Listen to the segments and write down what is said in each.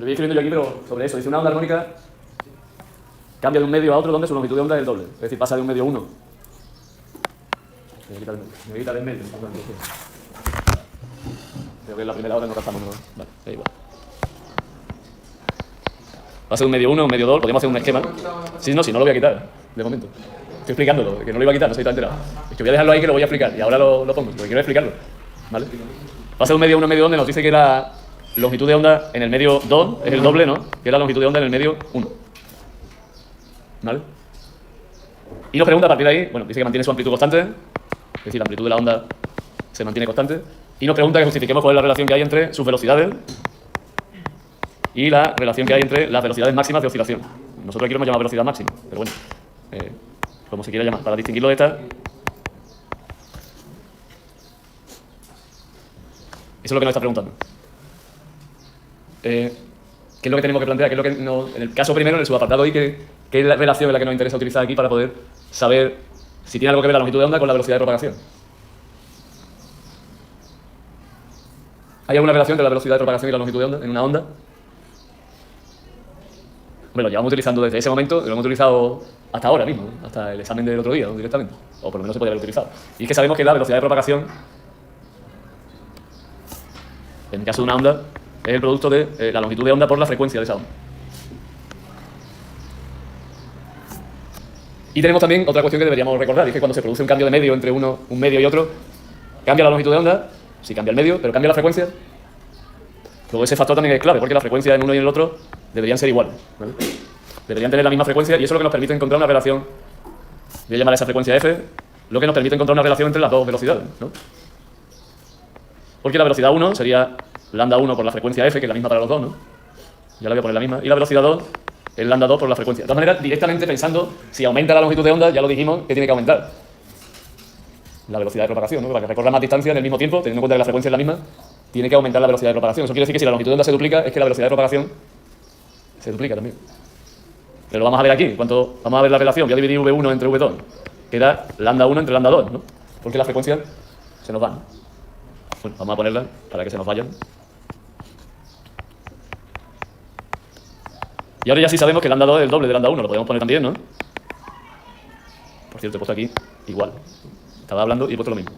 Lo voy escribiendo yo aquí, pero sobre eso. Dice una onda armónica cambia de un medio a otro donde su longitud de onda es el doble. Es decir, pasa de un medio a 1. Me voy a quitar el medio. Creo que en la primera hora no gastamos, ¿no? Vale, da igual. Pasa de un medio a 1 a un medio a 2. Podríamos hacer un esquema. Sí, no lo voy a quitar, de momento. Estoy explicándolo, que no lo iba a quitar, no estoy tan enterado. Es que voy a dejarlo ahí que lo voy a explicar. Y ahora lo pongo, porque quiero explicarlo. ¿Vale? Pasa de un medio a 1 a un medio a 2 donde nos dice que la longitud de onda en el medio 2 es el doble, ¿no? Que es la longitud de onda en el medio 1. ¿Vale? Y nos pregunta a partir de ahí, bueno, dice que mantiene su amplitud constante, es decir, la amplitud de la onda se mantiene constante, y nos pregunta que justifiquemos cuál es la relación que hay entre sus velocidades y la relación que hay entre las velocidades máximas de oscilación. Nosotros aquí lo hemos llamado velocidad máxima, pero bueno, como se quiera llamar, para distinguirlo de esta. Eso es lo que nos está preguntando. ¿Qué es lo que tenemos que plantear? ¿Qué es lo que en el caso primero, en el subapartado I, qué es la relación en la que nos interesa utilizar aquí para poder saber si tiene algo que ver la longitud de onda con la velocidad de propagación? ¿Hay alguna relación entre la velocidad de propagación y la longitud de onda en una onda? Bueno, lo llevamos utilizando desde ese momento, lo hemos utilizado hasta ahora mismo, hasta el examen del otro día, ¿no? Directamente. O por lo menos se podría haber utilizado. Y es que sabemos que la velocidad de propagación, en el caso de una onda, es el producto de la longitud de onda por la frecuencia de esa onda. Y tenemos también otra cuestión que deberíamos recordar, y es que cuando se produce un cambio de medio entre un medio y otro, cambia la longitud de onda, sí cambia el medio, pero cambia la frecuencia. Luego ese factor también es clave, porque la frecuencia en uno y en el otro deberían ser iguales, ¿vale? Deberían tener la misma frecuencia, y eso es lo que nos permite encontrar una relación, voy a llamar a esa frecuencia F, lo que nos permite encontrar una relación entre las dos velocidades, ¿no? Porque la velocidad 1 sería lambda 1 por la frecuencia F, que es la misma para los dos, ¿no? Ya la voy a poner la misma. Y la velocidad 2 es lambda 2 por la frecuencia. De todas maneras, directamente pensando, si aumenta la longitud de onda, ya lo dijimos que tiene que aumentar la velocidad de propagación, ¿no? Para que recorra más distancia en el mismo tiempo, teniendo en cuenta que la frecuencia es la misma, tiene que aumentar la velocidad de propagación. Eso quiere decir que si la longitud de onda se duplica, es que la velocidad de propagación se duplica también. Pero lo vamos a ver aquí. Vamos a ver la relación. Voy a dividir V1 entre V2, que da lambda 1 entre lambda 2, ¿no? Porque las frecuencias se nos van. Bueno, vamos a ponerla para que se nos vayan. Y ahora ya sí sabemos que lambda 2 es el doble de lambda 1. Lo podemos poner también, ¿no? Por cierto, he puesto aquí igual. Estaba hablando y he puesto lo mismo.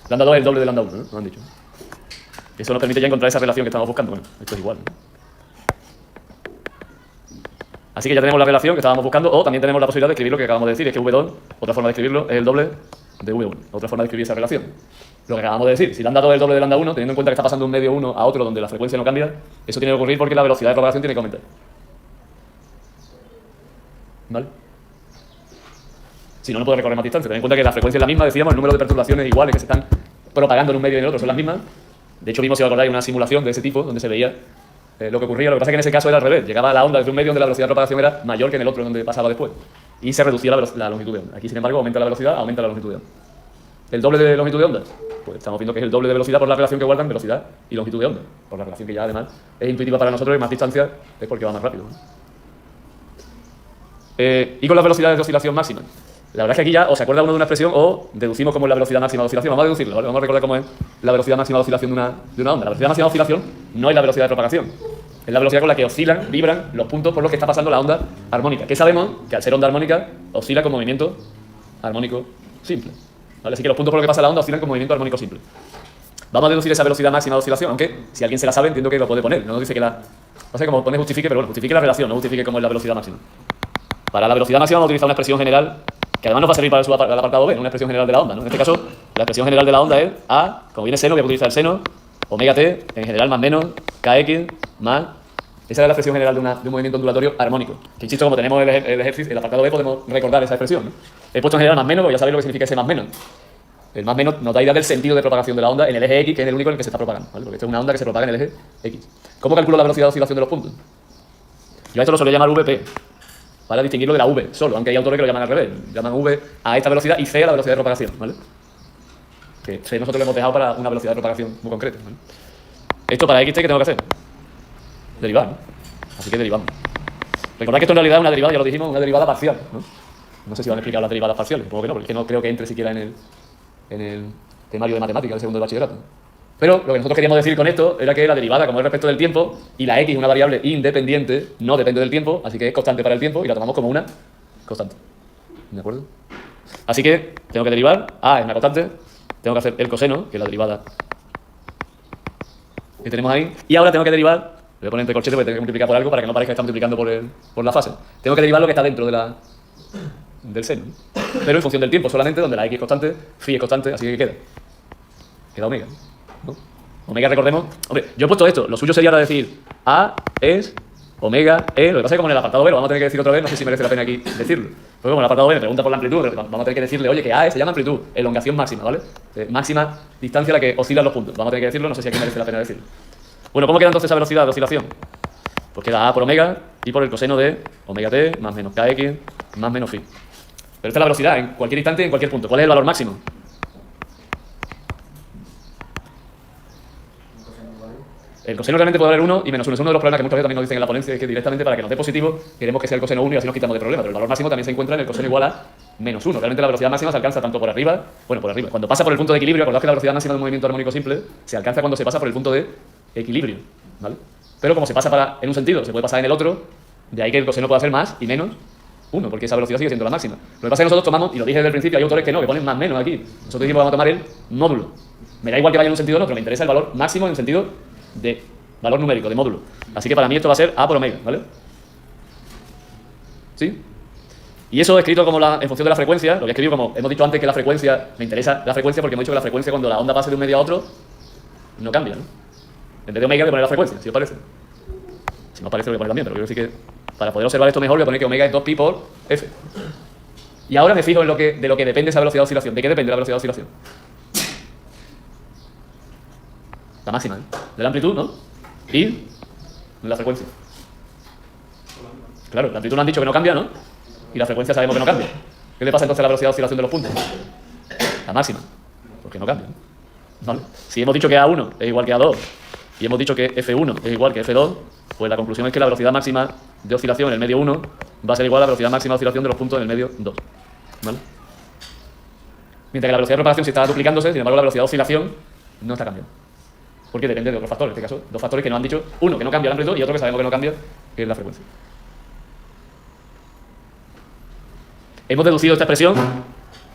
Lambda 2 es el doble de lambda 1, ¿no? Nos han dicho. Eso nos permite ya encontrar esa relación que estamos buscando. Bueno, esto es igual, ¿no? Así que ya tenemos la relación que estábamos buscando, o también tenemos la posibilidad de escribir lo que acabamos de decir, es que V2, otra forma de escribirlo, es el doble de V1. Otra forma de escribir esa relación. Lo que acabamos de decir, si lambda 2 es el doble de lambda 1, teniendo en cuenta que está pasando de un medio 1 a otro donde la frecuencia no cambia, eso tiene que ocurrir porque la velocidad de propagación tiene que aumentar. ¿Vale? Si no, no puede recorrer más distancia. Ten en cuenta que la frecuencia es la misma, decíamos, el número de perturbaciones iguales que se están propagando en un medio y en el otro son las mismas. De hecho, vimos, si os acordáis, una simulación de ese tipo, donde se veía lo que ocurría. Lo que pasa es que en ese caso era al revés. Llegaba la onda desde un medio donde la velocidad de propagación era mayor que en el otro donde pasaba después. Y se reducía la longitud de onda. Aquí, sin embargo, aumenta la velocidad, aumenta la longitud de onda. ¿El doble de longitud de onda? Pues estamos viendo que es el doble de velocidad por la relación que guardan velocidad y longitud de onda. Por la relación que ya, además, es intuitiva para nosotros y más distancia es porque va más rápido, ¿no? Y con las velocidades de oscilación máxima. La verdad es que aquí ya o se acuerda uno de una expresión o deducimos cómo es la velocidad máxima de oscilación. Vamos a deducirlo, ¿vale? Vamos a recordar cómo es la velocidad máxima de oscilación de una onda. La velocidad máxima de oscilación no es la velocidad de propagación. Es la velocidad con la que oscilan, vibran los puntos por los que está pasando la onda armónica. Que sabemos que al ser onda armónica oscila con movimiento armónico simple. ¿Vale? Así que los puntos por los que pasa la onda oscilan con movimiento armónico simple. Vamos a deducir esa velocidad máxima de oscilación, aunque si alguien se la sabe entiendo que lo puede poner. No nos dice que la... No sé cómo pone justifique, pero bueno, justifique la relación, no justifique cómo es la velocidad máxima. Para la velocidad máxima vamos a utilizar una expresión general que además nos va a servir para el apartado B, una expresión general de la onda, ¿no? En este caso, la expresión general de la onda es A, como viene seno, voy a utilizar el seno, omega t, en general más menos, kx, más... Esa es la expresión general de un movimiento ondulatorio armónico. Que insisto, como tenemos el ejercicio, el apartado B, podemos recordar esa expresión, ¿no? He puesto en general más menos, porque ya sabéis lo que significa ese más menos. El más menos nos da idea del sentido de propagación de la onda en el eje X, que es el único en el que se está propagando, ¿vale? Porque esto es una onda que se propaga en el eje X. ¿Cómo calculo la velocidad de oscilación de los puntos? Yo a esto lo suelo llamar VP, para distinguirlo de la V solo, aunque hay autores que lo llaman al revés. Llaman V a esta velocidad y C a la velocidad de propagación, ¿vale? Que C nosotros lo hemos dejado para una velocidad de propagación muy concreta, ¿vale? Esto para XT, ¿qué tengo que hacer? Derivar, ¿no? Así que derivamos. Recordad que esto en realidad es una derivada, ya lo dijimos, una derivada parcial, ¿no? No sé si van a explicar las derivadas parciales, supongo que no, porque es que no creo que entre siquiera en el temario de matemáticas del segundo de bachillerato. Pero lo que nosotros queríamos decir con esto era que la derivada, como es respecto del tiempo, y la x es una variable independiente, no depende del tiempo, así que es constante para el tiempo y la tomamos como una constante. ¿De acuerdo? Así que tengo que derivar, a es una constante, tengo que hacer el coseno, que es la derivada que tenemos ahí, y ahora tengo que derivar, le voy a poner entre corchetes porque tengo que multiplicar por algo para que no parezca que está multiplicando por la fase. Tengo que derivar lo que está dentro del seno, pero en función del tiempo solamente, donde la x es constante, phi es constante, así que queda omega, ¿no? Omega, recordemos, hombre, yo he puesto esto, lo suyo sería ahora decir a es omega e, lo que pasa es que como en el apartado B lo vamos a tener que decir otra vez, no sé si merece la pena aquí decirlo, porque como en el apartado B me pregunta por la amplitud, vamos a tener que decirle, oye, que a se llama amplitud, elongación máxima, ¿vale? Máxima distancia a la que oscilan los puntos, vamos a tener que decirlo, no sé si aquí merece la pena decirlo. Bueno, ¿cómo queda entonces esa velocidad de oscilación? Pues queda a por omega y por el coseno de omega t más menos kx más menos phi. Pero esta es la velocidad en cualquier instante, en cualquier punto. ¿Cuál es el valor máximo? El coseno realmente puede valer 1 y menos 1. Es uno de los problemas que muchas veces también nos dicen en la ponencia, es que directamente para que nos dé positivo queremos que sea el coseno 1 y así nos quitamos de problema. Pero el valor máximo también se encuentra en el coseno igual a menos 1. Realmente la velocidad máxima se alcanza tanto por arriba, cuando pasa por el punto de equilibrio, acordad que la velocidad máxima de un movimiento armónico simple se alcanza cuando se pasa por el punto de equilibrio, ¿vale? Pero como se pasa en un sentido, se puede pasar en el otro, de ahí que el coseno pueda ser más y menos 1, porque esa velocidad sigue siendo la máxima. Lo que pasa es que nosotros tomamos, y lo dije desde el principio, hay autores que no, que ponen más menos aquí. Nosotros dijimos que vamos a tomar el módulo. Me da igual que vaya en un sentido o en otro, me interesa el valor máximo en el sentido de valor numérico, de módulo. Así que para mí esto va a ser a por omega, ¿vale? ¿Sí? Y eso escrito como en función de la frecuencia, lo voy a escribir como, hemos dicho antes que la frecuencia, me interesa la frecuencia porque hemos dicho que la frecuencia cuando la onda pase de un medio a otro, no cambia, ¿no? En vez de omega voy a poner la frecuencia, si os parece. Si no os parece lo voy a poner también, pero quiero decir que para poder observar esto mejor voy a poner que omega es 2pi por f. Y ahora me fijo en de lo que depende esa velocidad de oscilación. ¿De qué depende la velocidad de oscilación? La máxima, ¿eh? De la amplitud, ¿no? Y de la frecuencia. Claro, la amplitud nos han dicho que no cambia, ¿no? Y la frecuencia sabemos que no cambia. ¿Qué le pasa entonces a la velocidad de oscilación de los puntos? La máxima, porque no cambia, ¿no? ¿Vale? Si hemos dicho que A1 es igual que A2 y hemos dicho que F1 es igual que F2, pues la conclusión es que la velocidad máxima de oscilación en el medio 1 va a ser igual a la velocidad máxima de oscilación de los puntos en el medio 2. ¿Vale? Mientras que la velocidad de propagación sí está duplicándose, sin embargo la velocidad de oscilación no está cambiando. Porque depende de otros factores, en este caso, dos factores que nos han dicho, uno que no cambia la amplitud y otro que sabemos que no cambia, que es la frecuencia. Hemos deducido esta expresión,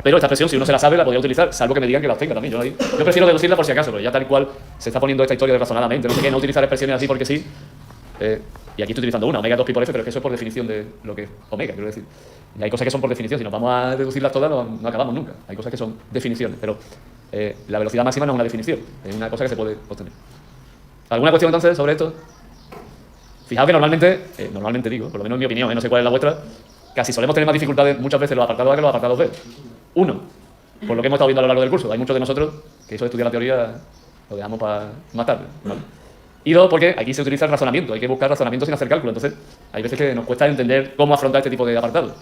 pero esta expresión, si uno se la sabe, la podría utilizar, salvo que me digan que la obtenga también. Yo prefiero deducirla por si acaso, porque ya tal y cual se está poniendo esta historia de razonadamente, no sé qué, no utilizar expresiones así porque sí. Y aquí estoy utilizando una, omega 2pi por f, pero es que eso es por definición de lo que es omega, quiero decir. Y hay cosas que son por definición, si nos vamos a deducirlas todas no acabamos nunca. Hay cosas que son definiciones, pero la velocidad máxima no es una definición, es una cosa que se puede obtener. ¿Alguna cuestión entonces sobre esto? Fijaos que normalmente digo, por lo menos en mi opinión, no sé cuál es la vuestra, casi solemos tener más dificultades muchas veces los apartados A que los apartados B. Uno, por lo que hemos estado viendo a lo largo del curso, hay muchos de nosotros que eso de estudiar la teoría lo dejamos para más tarde, ¿vale? Y dos, porque aquí se utiliza el razonamiento, hay que buscar razonamiento sin hacer cálculo, entonces hay veces que nos cuesta entender cómo afrontar este tipo de apartados.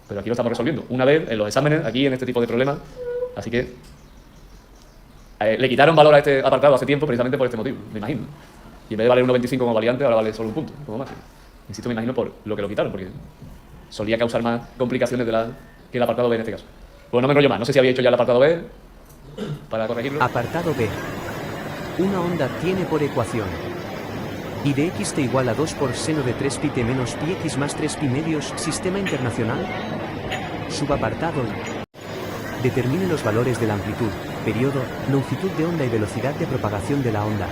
Pero aquí lo estamos resolviendo. Una vez en los exámenes, aquí en este tipo de problemas, así que le quitaron valor a este apartado hace tiempo precisamente por este motivo, me imagino. Y en vez de valer 1,25 como variante, ahora vale solo un punto, como máximo. Insisto, me imagino por lo que lo quitaron, porque solía causar más complicaciones que el apartado B en este caso. Pues no me enrollo más, no sé si había hecho ya el apartado B para corregirlo. Apartado B. Una onda tiene por ecuación y de x t igual a 2 por seno de 3 pi t menos pi x más 3 pi medios, sistema internacional. Subapartado I. Determine los valores de la amplitud, periodo, longitud de onda y velocidad de propagación de la onda.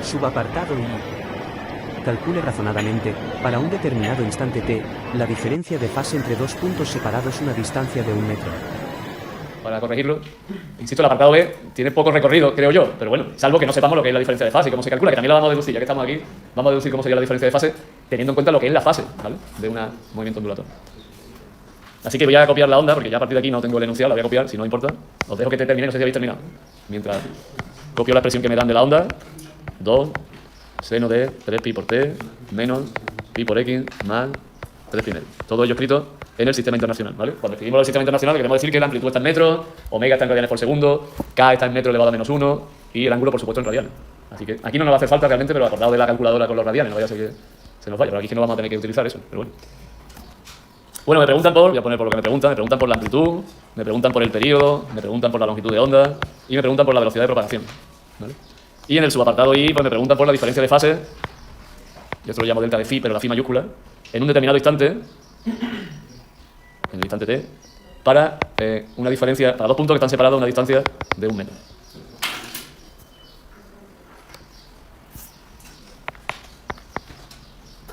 Subapartado I. Calcule razonadamente, para un determinado instante t, la diferencia de fase entre dos puntos separados una distancia de 1 metro. Para corregirlo, insisto, el apartado B tiene poco recorrido, creo yo, pero bueno, salvo que no sepamos lo que es la diferencia de fase y cómo se calcula, que también lo vamos a deducir, ya que estamos aquí, vamos a deducir cómo sería la diferencia de fase, teniendo en cuenta lo que es la fase, ¿vale?, de un movimiento ondulatorio. Así que voy a copiar la onda, porque ya a partir de aquí no tengo el enunciado, la voy a copiar, si no importa. Os dejo que te termine, no sé si habéis terminado. Mientras copio la expresión que me dan de la onda, 2 seno de 3 pi por t menos pi por x más 3 pi medio. Todo ello escrito en el sistema internacional, ¿vale? Cuando escribimos el sistema internacional queremos decir que la amplitud está en metros, omega está en radianes por segundo, k está en metro elevado a menos 1 y el ángulo, por supuesto, en radianes. Así que aquí no nos va a hacer falta realmente, pero acordado de la calculadora con los radianes, no vaya a ser que se nos vaya, pero aquí es que no vamos a tener que utilizar eso, pero bueno. Bueno, me preguntan voy a poner por lo que me preguntan por la amplitud, me preguntan por el periodo, me preguntan por la longitud de onda y me preguntan por la velocidad de propagación. ¿vale? Y en el subapartado I, pues me preguntan por la diferencia de fase, yo esto lo llamo delta de phi, pero la phi mayúscula, en un determinado instante, en el instante t, para una diferencia, para dos puntos que están separados a una distancia de 1 metro.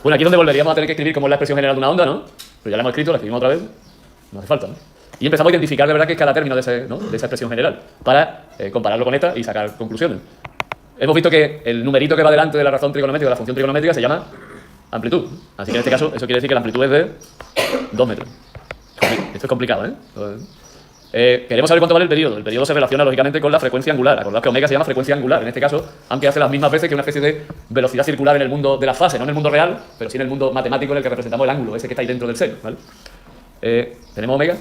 Bueno, aquí es donde volveríamos a tener que escribir cómo es la expresión general de una onda, ¿no? Pero ya la hemos escrito, la escribimos otra vez, no hace falta, ¿no? Y empezamos a identificar de verdad qué es cada término de esa expresión general, para compararlo con esta y sacar conclusiones. Hemos visto que el numerito que va delante de la razón trigonométrica, de la función trigonométrica, se llama amplitud. Así que en este caso, eso quiere decir que la amplitud es de 2 metros. Esto es complicado, ¿eh? Queremos saber cuánto vale el periodo. El periodo se relaciona lógicamente con la frecuencia angular. Acordad que omega se llama frecuencia angular en este caso, aunque hace las mismas veces que una especie de velocidad circular en el mundo de las fases, no en el mundo real, pero sí en el mundo matemático en el que representamos el ángulo, ese que está ahí dentro del seno, ¿vale? Tenemos omega,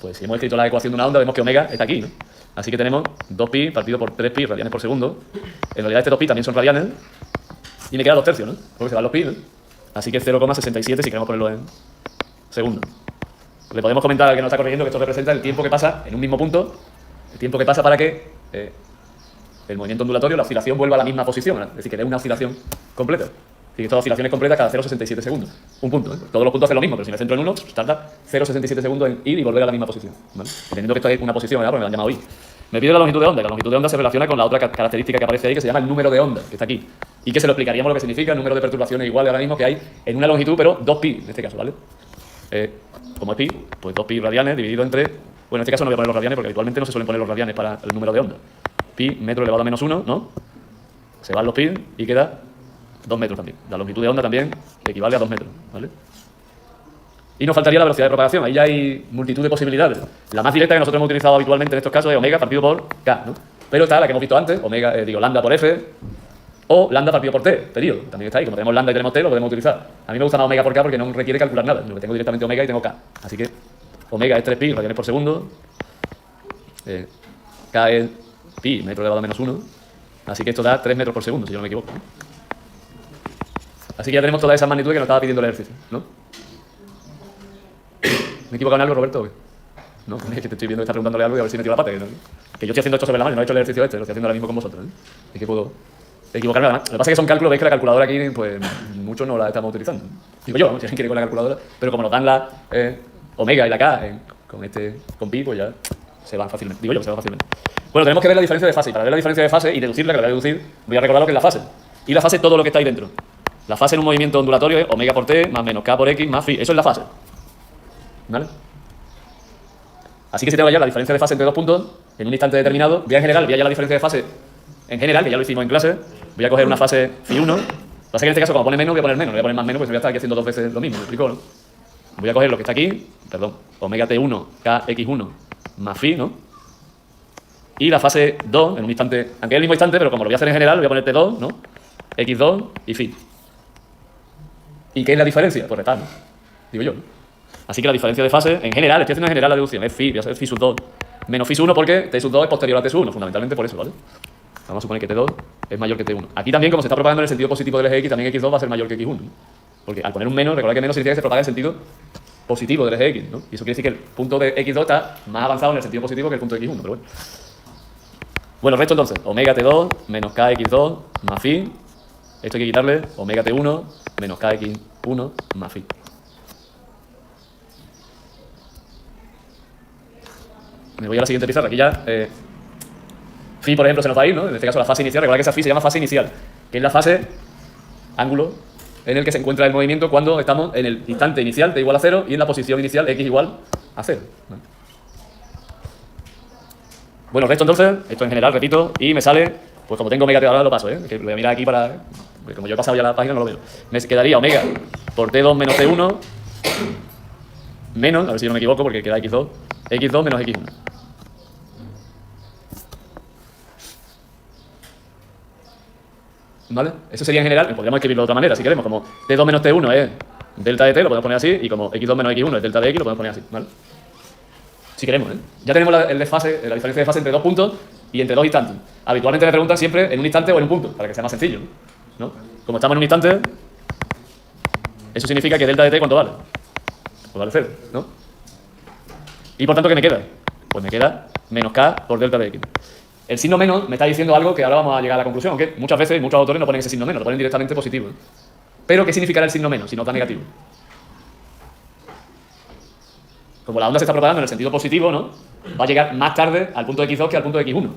pues si hemos escrito la ecuación de una onda, vemos que omega está aquí, ¿no? Así que tenemos 2pi partido por 3pi radianes por segundo. En realidad este 2pi también son radianes. Y me queda 2 tercios, ¿no? Porque se van los pi, ¿no? Así que 0,67 si queremos ponerlo en segundos. Le podemos comentar al que nos está corrigiendo que esto representa el tiempo que pasa en un mismo punto, el tiempo que pasa para que el movimiento ondulatorio, la oscilación, vuelva a la misma posición, ¿no? Es decir, que dé una oscilación completa. Y estas oscilaciones completas cada 0,67 segundos. Un punto, ¿eh? Todos los puntos hacen lo mismo, pero si me centro en uno, tarda 0,67 segundos en ir y volver a la misma posición, ¿vale? Entendiendo que esto es una posición, ¿verdad? Porque me la han llamado I. Me pide la longitud de onda, y la longitud de onda se relaciona con la otra característica que aparece ahí, que se llama el número de onda, que está aquí. Y que se lo explicaríamos lo que significa el número de perturbaciones igual ahora mismo que hay en una longitud, pero 2pi, en este caso, ¿vale? Como es pi, pues 2pi radianes dividido entre... Bueno, en este caso no voy a poner los radianes porque habitualmente no se suelen poner los radianes para el número de onda. Pi, metro elevado a menos 1, ¿no? Se van los pi y queda 2 metros también. La longitud de onda también equivale a 2 metros, ¿vale? Y nos faltaría la velocidad de propagación. Ahí ya hay multitud de posibilidades. La más directa que nosotros hemos utilizado habitualmente en estos casos es omega partido por k, ¿no? Pero está la que hemos visto antes, omega, lambda por f, o lambda partido por t, periodo. También está ahí. Como tenemos lambda y tenemos t, lo podemos utilizar. A mí me gusta más omega por k porque no requiere calcular nada. Lo que tengo directamente omega y tengo k. Así que omega es 3pi radianes por segundo. K es pi, metro elevado a menos 1. Así que esto da 3 metros por segundo, si yo no me equivoco, ¿no? Así que ya tenemos todas esas magnitudes que nos estaba pidiendo el ejercicio, ¿no? ¿Me he equivocado en algo, Roberto? ¿O qué? No, es que te estoy viendo que estás preguntándole algo y a ver si me tiro la pata. Que yo estoy haciendo esto sobre la mano, no he hecho el ejercicio este, lo estoy haciendo ahora mismo con vosotros, ¿eh? Es que puedo equivocarme además. Lo que pasa es que son cálculos, veis que la calculadora aquí, pues muchos no la estamos utilizando. Digo yo, ¿no? Si alguien quiere con la calculadora, pero como nos dan la omega y la k con pi, pues ya se van fácilmente. Digo yo que se van fácilmente. Bueno, tenemos que ver la diferencia de fase. Y para ver la diferencia de fase y deducirla, que la voy a deducir, voy a recordar lo que es la fase. Y la fase es todo lo que está ahí dentro. La fase en un movimiento ondulatorio es omega por t más menos k por x más phi. Eso es la fase, ¿vale? Así que si tengo ya la diferencia de fase entre dos puntos, en un instante determinado, voy a hallar la diferencia de fase en general, que ya lo hicimos en clase, voy a coger una fase phi1, pasa que en este caso como pone menos, voy a poner menos, no voy a poner más menos, pues voy a estar aquí haciendo dos veces lo mismo, ¿me explico, no? Voy a coger lo que está aquí, perdón, omega t1, kx1 más phi, ¿no? Y la fase 2, en un instante, aunque es el mismo instante, pero como lo voy a hacer en general, voy a poner t2, ¿no? x2 y phi. ¿Y qué es la diferencia? Pues restar, ¿no? Digo yo, ¿no? Así que la diferencia de fase, en general, estoy haciendo en general la deducción, es phi, voy a hacer phi sub 2 menos phi sub 1 porque t sub 2 es posterior a t sub 1, fundamentalmente por eso, ¿vale? Vamos a suponer que t2 es mayor que t1. Aquí también, como se está propagando en el sentido positivo del eje x, también x2 va a ser mayor que x1, ¿no? Porque al poner un menos, recordad que menos significa que se propaga en sentido positivo del eje x, ¿no? Y eso quiere decir que el punto de x2 está más avanzado en el sentido positivo que el punto de x1, pero bueno. Bueno, el resto entonces, omega t2 menos kx2 más phi. Esto hay que quitarle omega t1 menos kx1 más phi. Me voy a la siguiente pizarra. Aquí ya phi, por ejemplo, se nos va a ir, ¿no? En este caso la fase inicial. Recuerda que esa phi se llama fase inicial, que es la fase ángulo en el que se encuentra el movimiento cuando estamos en el instante inicial t igual a 0 y en la posición inicial x igual a 0. ¿Vale? Bueno, el resto entonces, esto en general, repito, y me sale, pues como tengo omega t ahora lo paso, que lo voy a mirar aquí para... Porque como yo he pasado ya la página no lo veo. Me quedaría omega por t2 menos t1 menos, a ver si yo no me equivoco porque queda x2 menos x1. ¿Vale? Eso sería en general, podríamos escribirlo de otra manera si queremos, como t2 menos t1 es delta de t, lo podemos poner así, y como x2 menos x1 es delta de x, lo podemos poner así, ¿vale? Si queremos, ¿eh? Ya tenemos la diferencia de fase entre dos puntos y entre dos instantes. Habitualmente me preguntan siempre en un instante o en un punto, para que sea más sencillo, ¿no? Como estamos en un instante, eso significa que delta de t, ¿cuánto vale? Pues vale 0, ¿no? Y por tanto, ¿qué me queda? Pues me queda menos k por delta de x. El signo menos me está diciendo algo que ahora vamos a llegar a la conclusión, aunque muchas veces muchos autores no ponen ese signo menos, lo ponen directamente positivo. Pero, ¿qué significará el signo menos si no está negativo? Como la onda se está propagando en el sentido positivo, ¿no? Va a llegar más tarde al punto X2 que al punto X1.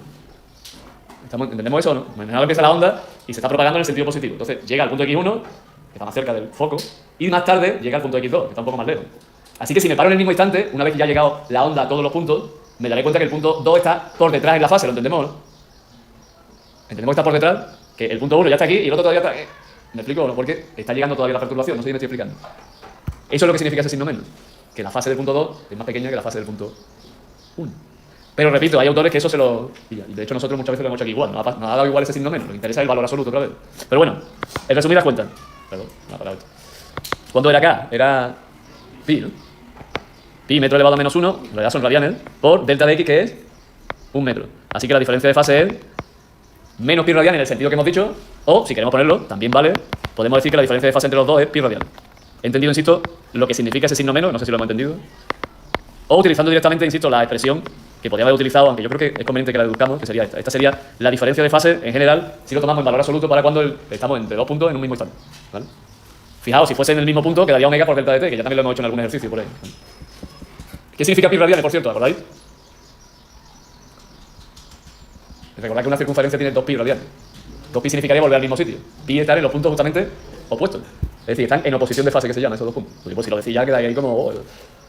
¿Entendemos eso o no? Imaginaos que empieza la onda y se está propagando en el sentido positivo. Entonces llega al punto X1, que está más cerca del foco, y más tarde llega al punto X2, que está un poco más lejos. Así que si me paro en el mismo instante, una vez que ya ha llegado la onda a todos los puntos, me daré cuenta que el punto 2 está por detrás en la fase, ¿lo entendemos o no? ¿Entendemos que está por detrás? Que el punto 1 ya está aquí y el otro todavía está... ¿Me explico o no? Porque está llegando todavía la perturbación, no sé si me estoy explicando. Eso es lo que significa ese signo menos. Que la fase del punto 2 es más pequeña que la fase del punto 1. Pero repito, hay autores que eso se lo... Y de hecho nosotros muchas veces lo hemos hecho aquí igual, nos ha dado igual ese signo menos, nos interesa el valor absoluto otra vez. Pero bueno, en resumidas cuentas... Perdón, me ha parado esto. ¿Cuánto era acá? Era pi, ¿no? Pi metro elevado a menos 1, en realidad son radianes, por delta de x, que es 1 metro. Así que la diferencia de fase es menos pi radian en el sentido que hemos dicho, o, si queremos ponerlo, también vale, podemos decir que la diferencia de fase entre los dos es pi radian. He entendido, insisto, lo que significa ese signo menos, no sé si lo hemos entendido. O utilizando directamente, insisto, la expresión que podría haber utilizado, aunque yo creo que es conveniente que la deduzcamos, que sería esta. Esta sería la diferencia de fase, en general, si lo tomamos en valor absoluto para cuando estamos entre dos puntos en un mismo instante. ¿Vale? Fijaos, si fuese en el mismo punto, quedaría omega por delta de t, que ya también lo hemos hecho en algún ejercicio por ahí. ¿Qué significa pi radianes, por cierto? ¿Acordáis? Recordad que una circunferencia tiene 2pi radianes. 2pi significaría volver al mismo sitio. Pi estar en los puntos justamente opuestos. Es decir, están en oposición de fase, que se llama, esos dos puntos. Pues si lo decís ya, queda ahí como...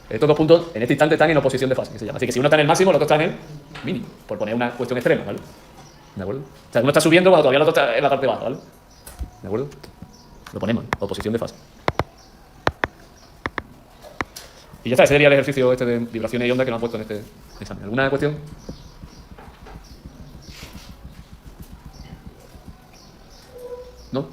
estos dos puntos, en este instante, están en oposición de fase, que se llama. Así que si uno está en el máximo, el otro está en el mínimo. Por poner una cuestión extrema, ¿vale? ¿De acuerdo? O sea, uno está subiendo cuando todavía el otro está en la parte baja, ¿vale? ¿De acuerdo? Lo ponemos, oposición de fase. Y ya está, ese sería el ejercicio este de vibraciones y ondas que nos han puesto en este examen. ¿Alguna cuestión? ¿No?